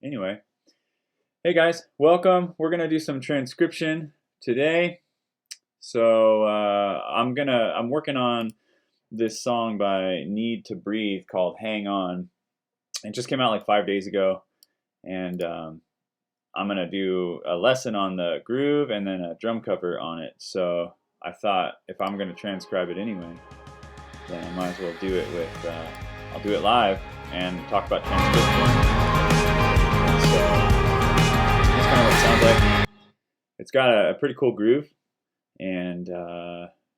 Anyway, hey guys, welcome. We're gonna do some transcription today. So I'm working on this song by Need to Breathe called "Hang On." It just came out like 5 days ago, and I'm gonna do a lesson on the groove and then a drum cover on it. So I thought if I'm gonna transcribe it anyway, then I might as well do it with. I'll do it live and talk about transcription. So that's kind of what it sounds like. It's got a pretty cool groove, and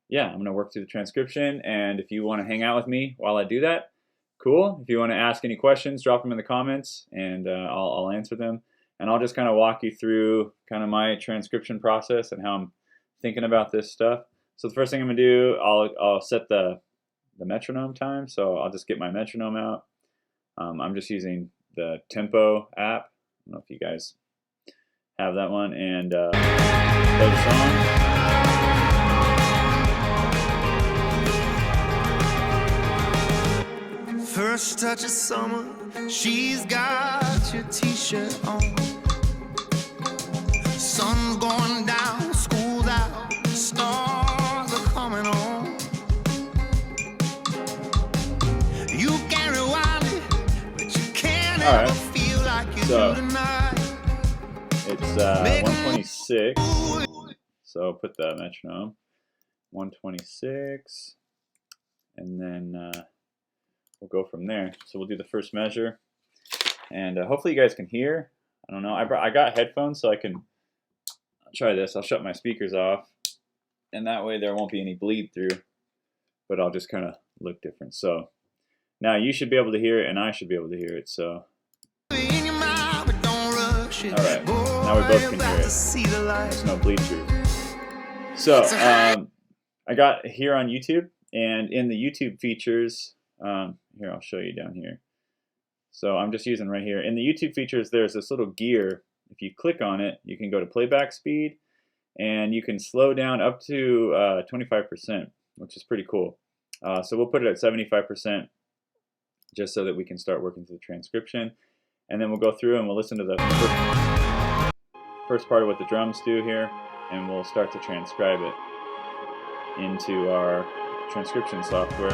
yeah, I'm gonna work through the transcription. And if you want to hang out with me while I do that, cool. If you want to ask any questions, drop them in the comments, and I'll answer them. And I'll just kind of walk you through kind of my transcription process and how I'm thinking about this stuff. So the first thing I'm gonna do, I'll set the metronome time. So I'll just get my metronome out. I'm just using the Tempo app. I don't know if you guys have that one, and play the song. First touch of summer, she's got your t-shirt on. Sun's going down, school's out, stars are coming on. You can rewind it, but you can't ever feel like you do tonight. It's 126, so put the metronome, 126, and then we'll go from there. So we'll do the first measure, and hopefully you guys can hear. I don't know, I got headphones, so I can try this. I'll shut my speakers off, and that way there won't be any bleed through, but I'll just kind of look different. So now you should be able to hear it, and I should be able to hear it, so. Alright, now we both can hear it. There's no bleed through. So, I got here on YouTube, and in the YouTube features, here, I'll show you down here. So I'm just using right here. In the YouTube features, there's this little gear. If you click on it, you can go to playback speed, and you can slow down up to 25%, which is pretty cool. So we'll put it at 75%, just so that we can start working through the transcription. And then we'll go through and we'll listen to the first part of what the drums do here, and we'll start to transcribe it into our transcription software.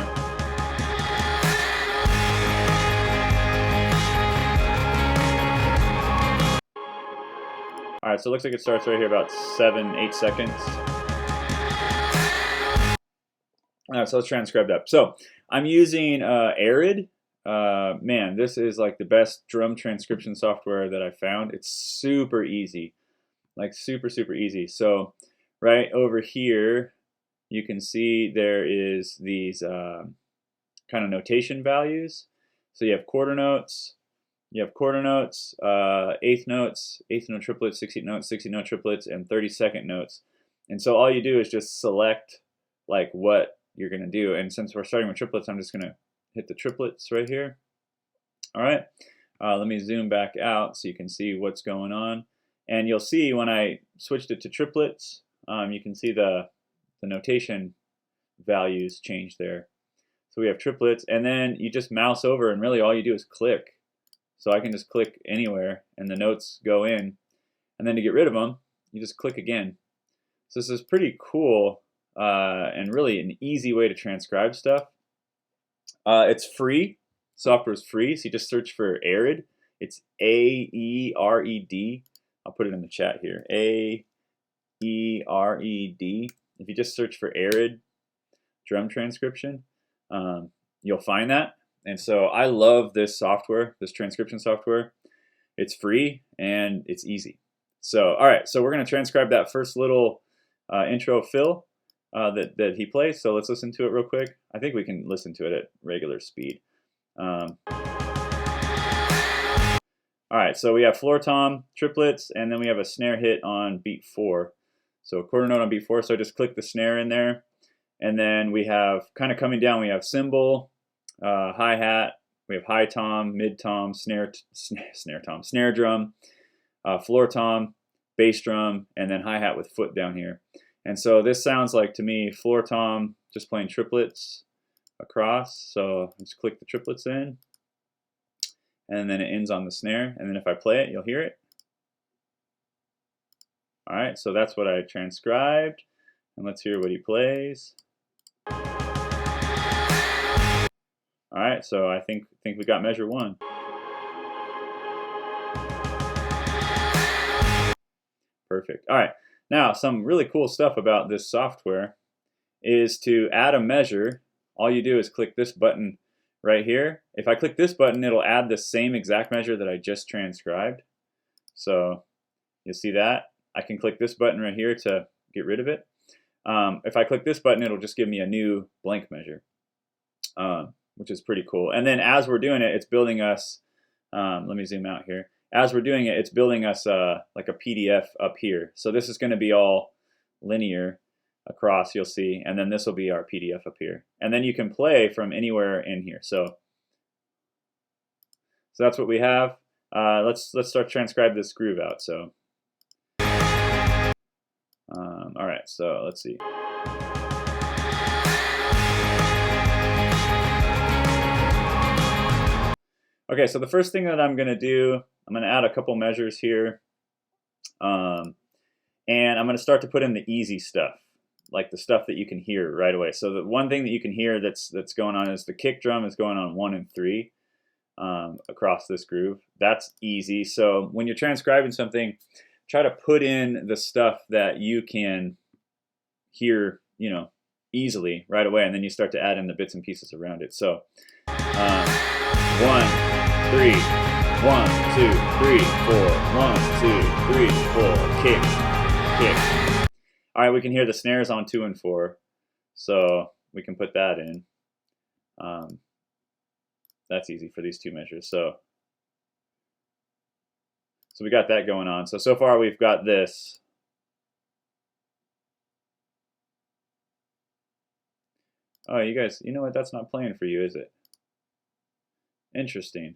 Alright, so it looks like it starts right here about 7-8 seconds. Alright, so let's transcribe that. So I'm using Arid. Man, this is like the best drum transcription software that I found. It's super easy, like super easy. So right over here, you can see there is these kind of notation values. So you have quarter notes, eighth notes, eighth note triplets, 16th notes, 16th note triplets, and 32nd notes. And so all you do is just select like what you're gonna do. And since we're starting with triplets, I'm just gonna hit the triplets right here. All right, let me zoom back out so you can see what's going on. And you'll see when I switched it to triplets, you can see the notation values change there. So we have triplets, and then you just mouse over, and really all you do is click. So I can just click anywhere, and the notes go in. And then to get rid of them, you just click again. So this is pretty cool, and really an easy way to transcribe stuff. It's free. Software is free, so you just search for Arid. It's A-E-R-E-D. I'll put it in the chat here. A-E-R-E-D. If you just search for Arid drum transcription, you'll find that. And so I love this software, this transcription software. It's free and it's easy. So, all right, so we're going to transcribe that first little intro fill that he plays. So let's listen to it real quick. I think we can listen to it at regular speed. All right, so we have floor tom, triplets, and then we have a snare hit on beat 4. So a quarter note on beat 4, so just click the snare in there. And then we have, kind of coming down, we have cymbal, hi-hat, we have high tom, mid tom, snare drum, floor tom, bass drum, and then hi-hat with foot down here. And so this sounds like, to me, floor tom just playing triplets across. So just click the triplets in. and then it ends on the snare, and then if I play it, you'll hear it. All right, so that's what I transcribed, and let's hear what he plays. All right, so I think we got measure 1. Perfect. All right, now some really cool stuff about this software is to add a measure. All you do is click this button right here. If I click this button, it'll add the same exact measure that I just transcribed. So you'll see that. I can click this button right here to get rid of it. If I click this button, it'll just give me a new blank measure, which is pretty cool. And then as we're doing it, it's building us, let me zoom out here. As we're doing it, it's building us like a PDF up here. So this is going to be all linear across, you'll see, and then this will be our PDF up here. And then you can play from anywhere in here. So that's what we have. Let's start transcribe this groove out. So all right, so let's see. Okay, so the first thing that I'm going to do, I'm going to add a couple measures here, and I'm going to start to put in the easy stuff, like the stuff that you can hear right away. So the one thing that you can hear that's going on is the kick drum is going on 1 and 3 across this groove. That's easy. So when you're transcribing something, try to put in the stuff that you can hear, you know, easily right away, and then you start to add in the bits and pieces around it. So 1, 3, 1, 2, 3, 4, 1, 2, 3, 4, kick, kick. All right, we can hear the snares on 2 and 4, so we can put that in. That's easy for these two measures. So we got that going on. So far we've got this. Oh, you guys, you know what? That's not playing for you, is it? Interesting.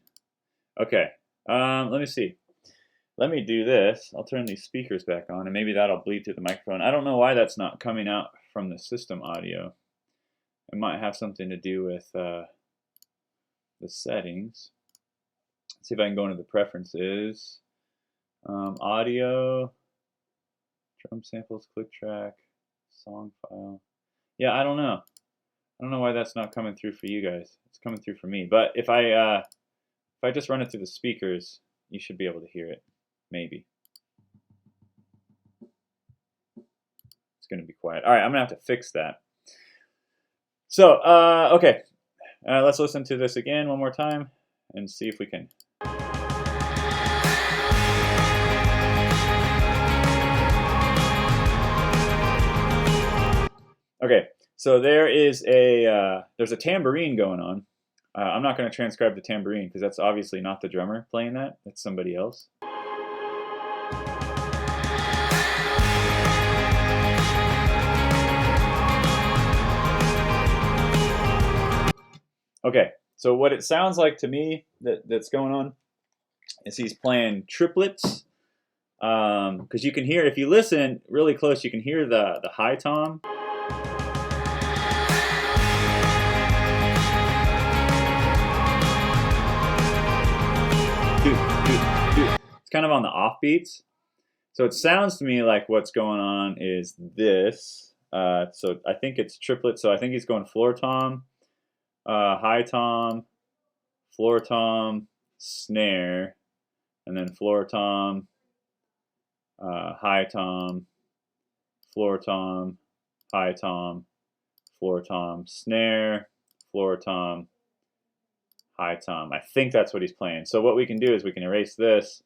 Okay, let me see. Let me do this. I'll turn these speakers back on, and maybe that'll bleed through the microphone. I don't know why that's not coming out from the system audio. It might have something to do with the settings. Let's see if I can go into the preferences. Audio, drum samples, click track, song file. Yeah, I don't know. I don't know why that's not coming through for you guys. It's coming through for me. But if I just run it through the speakers, you should be able to hear it. Maybe. It's going to be quiet. All right, I'm going to have to fix that. So, okay. Let's listen to this again one more time and see if we can. Okay, so there's a tambourine going on. I'm not going to transcribe the tambourine because that's obviously not the drummer playing that. That's somebody else. Okay, so what it sounds like to me that's going on is he's playing triplets. Because you can hear, if you listen really close, you can hear the high tom. It's kind of on the offbeats. So it sounds to me like what's going on is this. So I think it's triplet. So I think he's going floor tom, high tom, floor tom, snare, and then floor tom, high tom, floor tom, high tom, floor tom, snare, floor tom, high tom. I think that's what he's playing. So what we can do is we can erase this,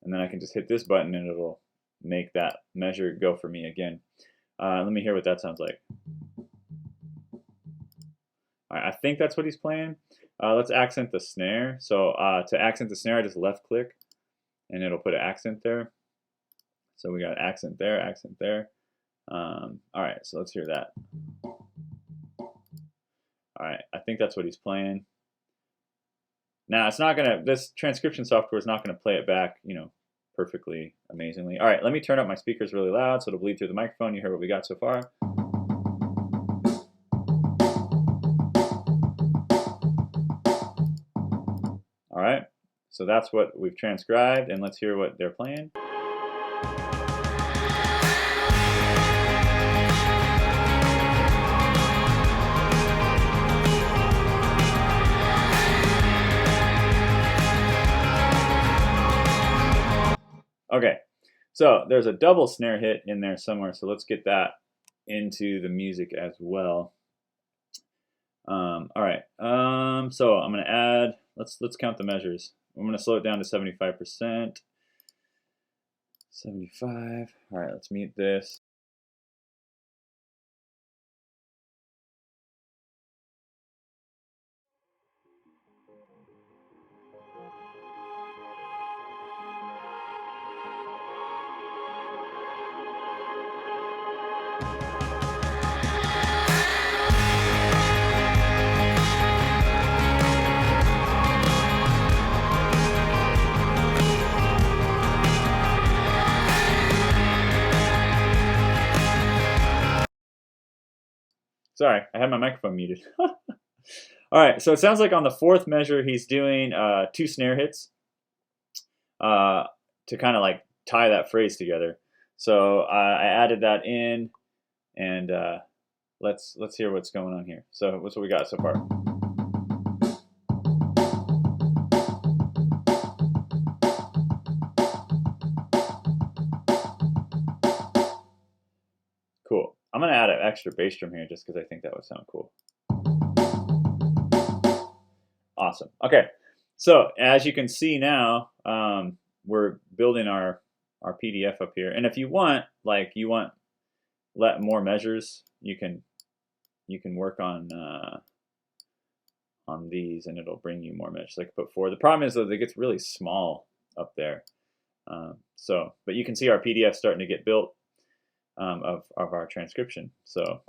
and then I can just hit this button and it'll make that measure go for me again. Let me hear what that sounds like. All right, I think that's what he's playing. Let's accent the snare. So to accent the snare, I just left click and it'll put an accent there. So we got accent there, accent there. All right, so let's hear that. All right, I think that's what he's playing. Now it's not gonna, this transcription software is not gonna play it back, you know, perfectly, amazingly. All right, let me turn up my speakers really loud so it'll bleed through the microphone. You hear what we got so far. All right, So that's what we've transcribed, and let's hear what they're playing. Okay, so there's a double snare hit in there somewhere, so let's get that into the music as well. All right, so I'm gonna add, let's count the measures. I'm gonna slow it down to 75%. 75, all right, let's mute this. Sorry, I had my microphone muted. All right, so it sounds like on the fourth measure he's doing 2 snare hits to kind of like tie that phrase together. So I added that in, and let's hear what's going on here. So what's what we got so far? Cool. I'm gonna add an extra bass drum here just because I think that would sound cool. Awesome. Okay, so as you can see now, we're building our PDF up here. And if you want, more measures, you can work on these, and it'll bring you more measures. Like put 4. The problem is though, it gets really small up there. But you can see our PDF starting to get built of our transcription. So.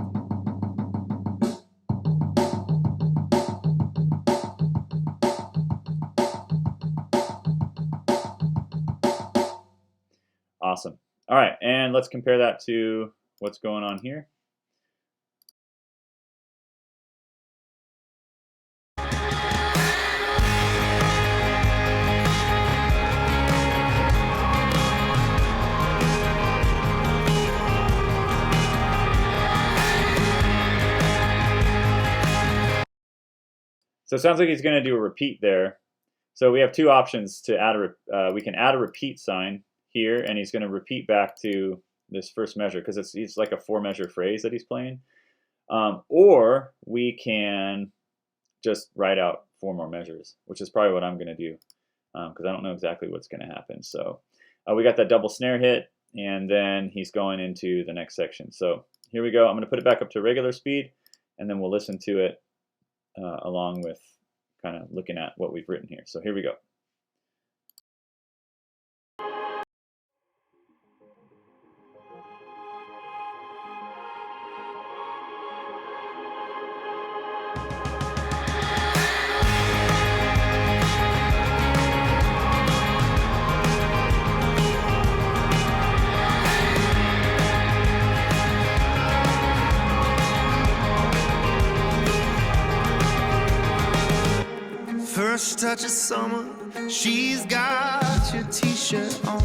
Awesome. All right, and let's compare that to what's going on here. So it sounds like he's going to do a repeat there. So we have 2 options to add we can add a repeat sign here, and he's going to repeat back to this first measure because it's like a 4-measure phrase that he's playing. Or we can just write out 4 more measures, which is probably what I'm going to do because I don't know exactly what's going to happen. So we got that double snare hit, and then he's going into the next section. So here we go. I'm going to put it back up to regular speed, and then we'll listen to it along with kind of looking at what we've written here. So here we go. First touch of summer, she's got your t-shirt on.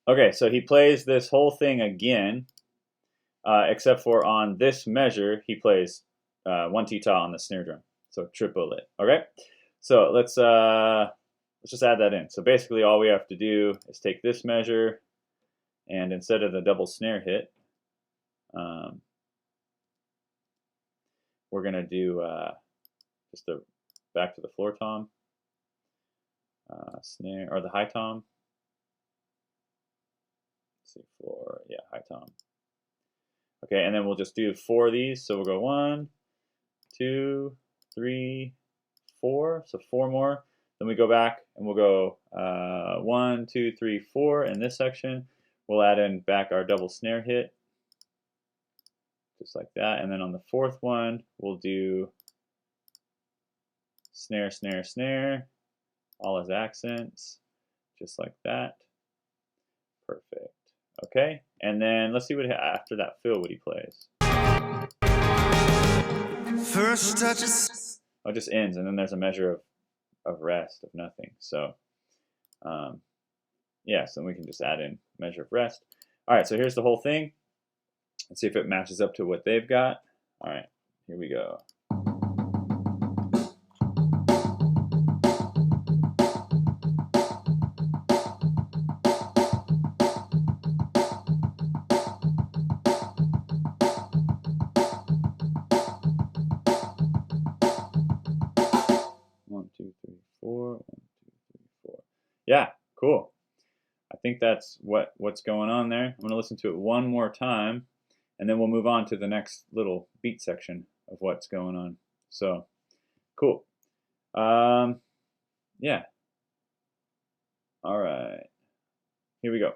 Okay, so he plays this whole thing again, except for on this measure, he plays 1 t-ta on the snare drum, so triple it. Okay, so let's just add that in. So basically, all we have to do is take this measure, and instead of the double snare hit, we're gonna do just the back to the floor tom, snare, or the high tom. Let's see, floor, yeah, high tom. Okay, and then we'll just do 4 of these. So we'll go 1, 2, 3, 4. So 4 more. Then we go back and we'll go 1, 2, 3, 4 in this section. We'll add in back our double snare hit, just like that. And then on the 4th one, we'll do snare, snare, snare, all as accents, just like that. Perfect. Okay, and then let's see what after that fill what he plays. First touches. Oh, it just ends, and then there's a measure of of rest, of nothing. So yeah, so we can just add in measure of rest. All right, so here's the whole thing. Let's see if it matches up to what they've got. All right, here we go. One, two, three, four. 1, 2, 3, 4. Yeah, cool. I think that's what's going on there. I'm going to listen to it one more time, and then we'll move on to the next little beat section of what's going on. So, cool. Yeah. All right. Here we go.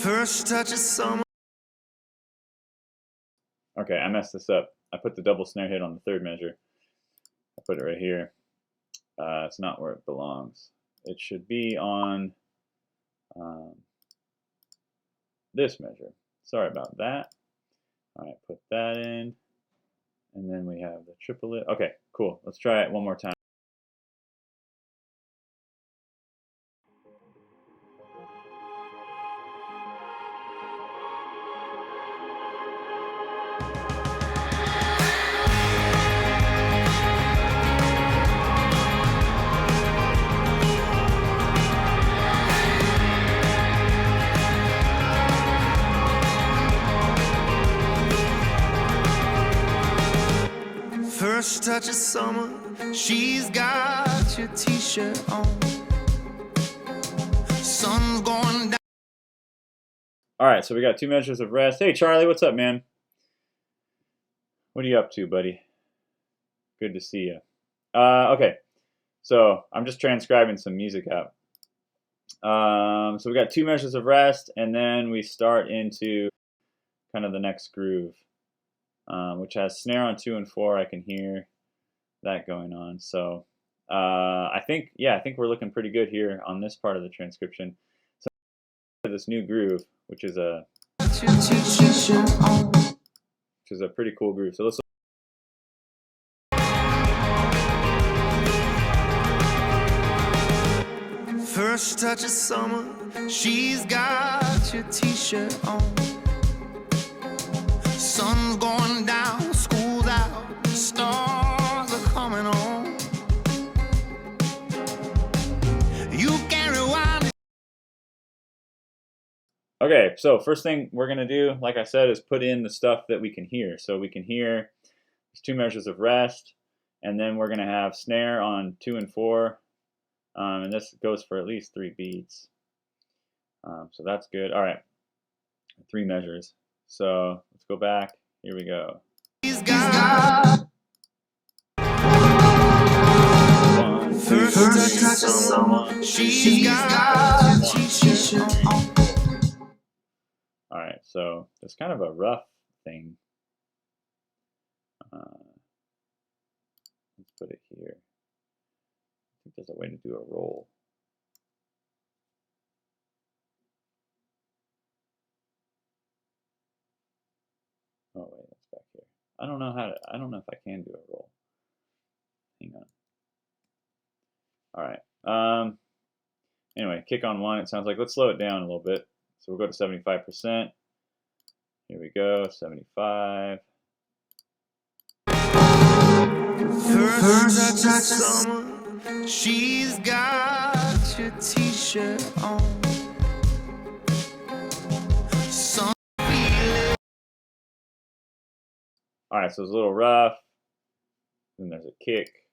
First touch of summer. Okay, I messed this up. I put the double snare hit on the third measure. I put it right here. It's not where it belongs. It should be on this measure. Sorry about that. All right, put that in. And then we have the triplet. Okay, cool. Let's try it one more time. First touch of summer, she's got your t-shirt on. Sun's going down. All right, so we got 2 measures of rest. Hey, Charlie, what's up, man? What are you up to, buddy? Good to see you. Okay, so I'm just transcribing some music out. So we got 2 measures of rest, and then we start into kind of the next groove, which has snare on 2 and 4. I can hear that going on. So I think we're looking pretty good here on this part of the transcription. So this new groove, which is a pretty cool groove. So let's. First touch of summer, she's got your t-shirt on. Sun's going down, school's out, stars are coming on. You can rewind it. Okay, so first thing we're gonna do, like I said, is put in the stuff that we can hear. So we can hear there's 2 measures of rest, and then we're gonna have snare on 2 and 4. And this goes for at least 3 beats. So that's good. All right, 3 measures. So let's go back. Here we go. She's got first touch of summer, she's got your t-shirt on. All right, so it's kind of a rough thing. Let's put it here. I think there's a way to do a roll. Oh wait, that's back here. I don't know if I can do a roll. Hang on. All right. Anyway, kick on 1. It sounds like, let's slow it down a little bit. So we'll go to 75%. Here we go, 75. First touch of summer, she's got your t-shirt on. Sun feeling. All right, so it's a little rough. Then there's a kick.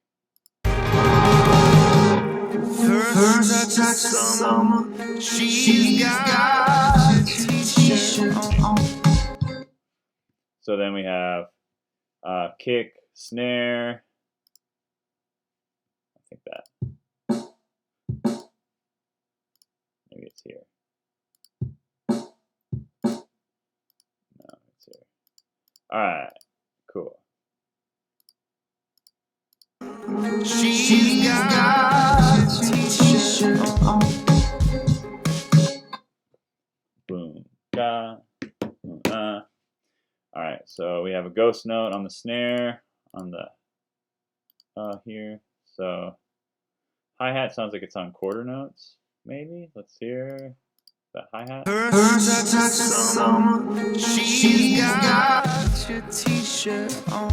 First touch of summer, she's got your t-shirt on. So then we have kick, snare. I think that. Maybe it's here. All right, cool. She's got a t-shirt on. Boom, ga, All right, so we have a ghost note on the snare on the here. So hi-hat sounds like it's on quarter notes, maybe. Let's hear that hi-hat. First touch of summer, she's got your t-shirt on.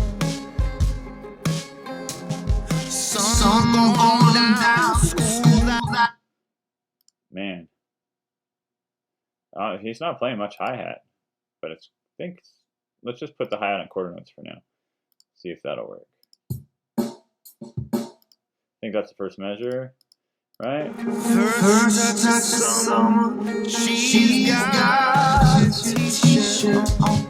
Sun going down, school out. Man, he's not playing much hi-hat, but I think let's just put the hi-hat on quarter notes for now. See if that'll work. I think that's the first measure, right? First touch of summer, she's got your t-shirt on.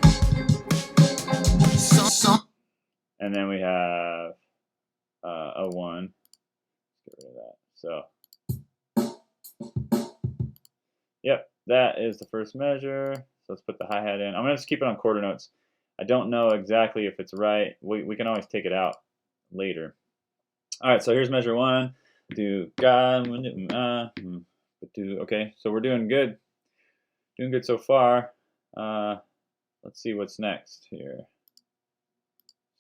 And then we have a 1. Let's get rid of that. So, yep, that is the first measure. So let's put the hi-hat in. I'm going to just keep it on quarter notes. I don't know exactly if it's right. We can always take it out later. All right, so here's measure 1. Do ga, do. Okay, so we're doing good. Doing good so far. Let's see what's next here.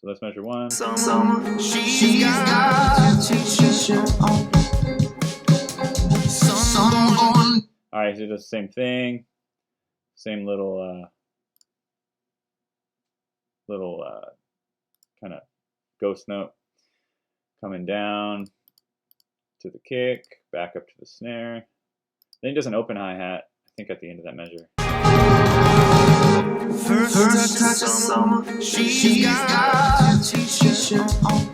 So let's measure 1. Summer, she's got your t-shirt on. All right, so it does the same thing. Same little kind of ghost note coming down to the kick, back up to the snare. Then he does an open hi-hat, I think, at the end of that measure. First touch of summer, she's got your t-shirt on.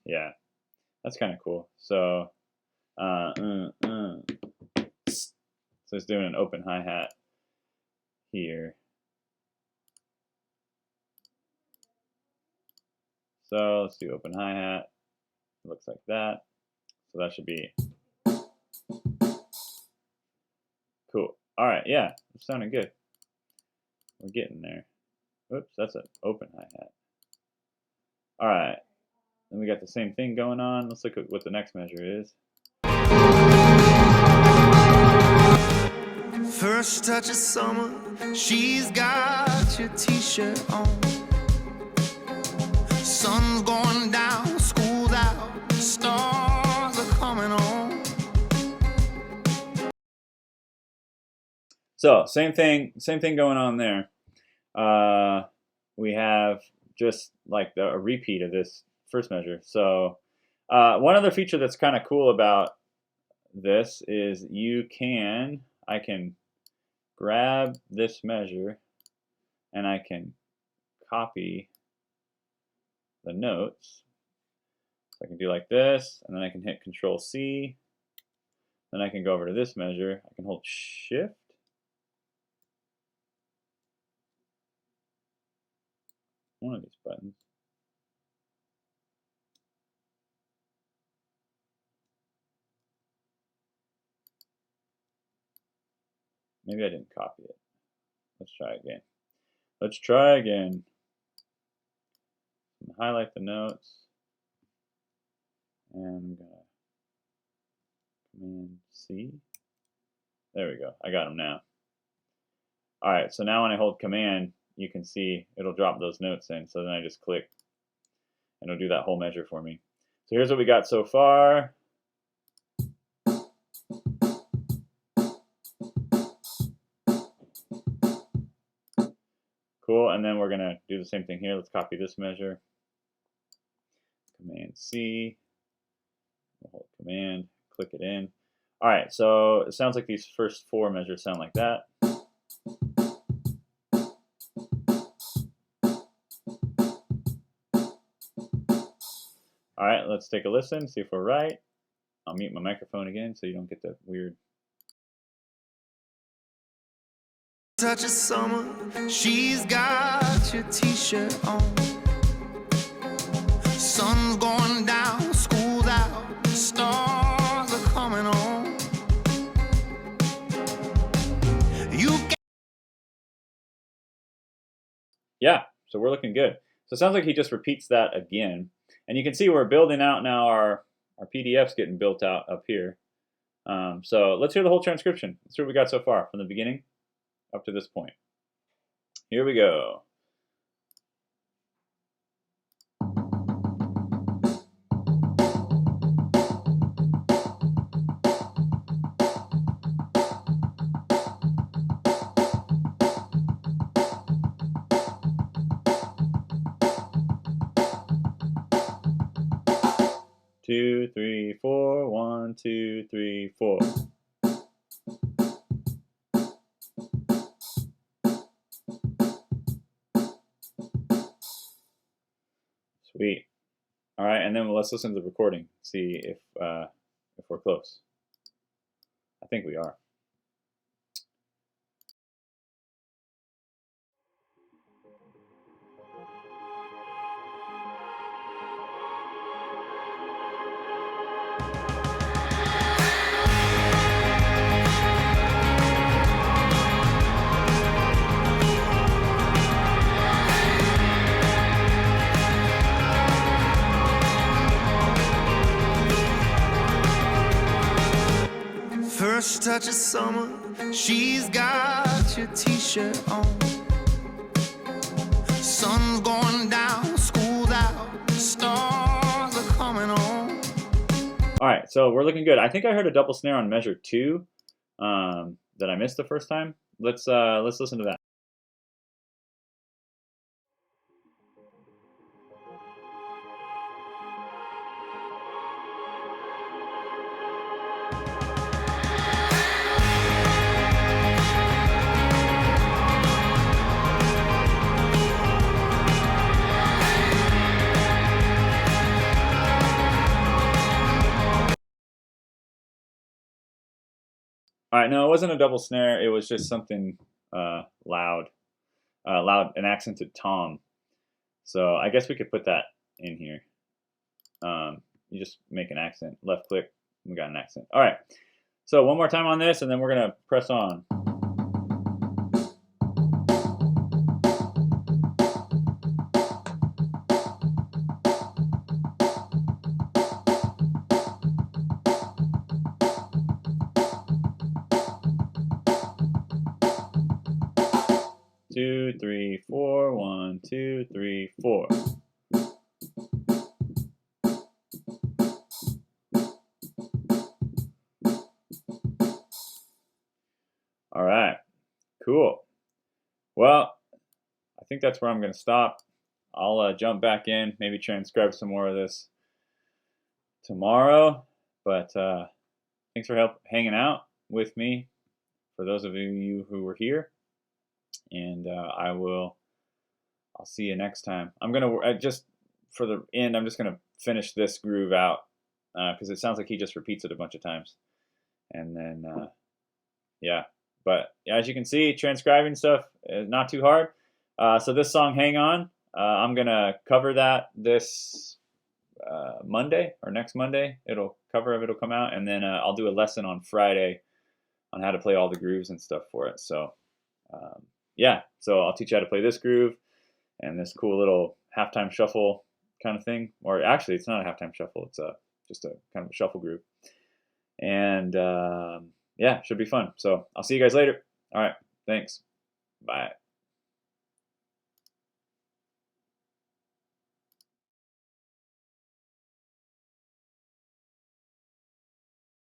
Yeah, that's kind of cool. So, so it's doing an open hi-hat here. So let's do open hi-hat. It looks like that. So that should be cool. All right, yeah, it sounded good. We're getting there. Oops, that's an open hi-hat. All right, then we got the same thing going on. Let's look at what the next measure is. First touch of summer, she's got your t-shirt on. Sun's going down, school's out, stars are coming on. So same thing going on there. We have just like a repeat of this first measure. So one other feature that's kind of cool about this is I can grab this measure and I can copy the notes. So I can do like this, and then I can hit Control C. Then I can go over to this measure. I can hold Shift. One of these buttons. Maybe I didn't copy it. Let's try again. Let's try again. Highlight the notes. And I'm going to Command C. There we go. I got them now. All right, so now when I hold Command, you can see it'll drop those notes in. So then I just click, and it'll do that whole measure for me. So here's what we got so far. Cool, and then we're going to do the same thing here. Let's copy this measure. Command C. We'll hold Command, click it in. All right, so it sounds like these first 4 measures sound like that. All right, let's take a listen, see if we're right. I'll mute my microphone again so you don't get that weird. Touch of summer, she's got your t-shirt on. Sun's going down, school's out, stars are coming on. You Yeah, so we're looking good. So it sounds like he just repeats that again. And you can see we're building out now, our PDF's getting built out up here. So let's hear the whole transcription. Let's see what we got so far from the beginning up to this point. Here we go. Two, three, four. 1, 2, 3, 4. Sweet. All right, and then let's listen to the recording. See if we're close. I think we are. First touch of summer, she's got your t-shirt on. Sun's going down, school's out, stars are coming on. All right, so we're looking good. I think I heard a double snare on measure 2 that I missed the first time. Let's listen to that. All right, no, it wasn't a double snare. It was just something loud, an accented tom. So I guess we could put that in here. You just make an accent, left click, we got an accent. All right, so one more time on this, and then we're gonna press on. Two, three, four. 1, 2, 3, 4. All right, cool. Well, I think that's where I'm going to stop. I'll jump back in, maybe transcribe some more of this tomorrow. But thanks for hanging out with me, for those of you who were here. And I'll see you next time. I'm gonna just for the end. I'm just gonna finish this groove out because it sounds like he just repeats it a bunch of times. And then yeah. But as you can see, transcribing stuff is not too hard. So this song, "Hang On," I'm gonna cover that this Monday or next Monday. Cover of it'll come out, and then I'll do a lesson on Friday on how to play all the grooves and stuff for it. So yeah, so I'll teach you how to play this groove and this cool little halftime shuffle kind of thing. Or actually, it's not a halftime shuffle. It's just a kind of a shuffle groove. And yeah, should be fun. So I'll see you guys later. All right, thanks. Bye.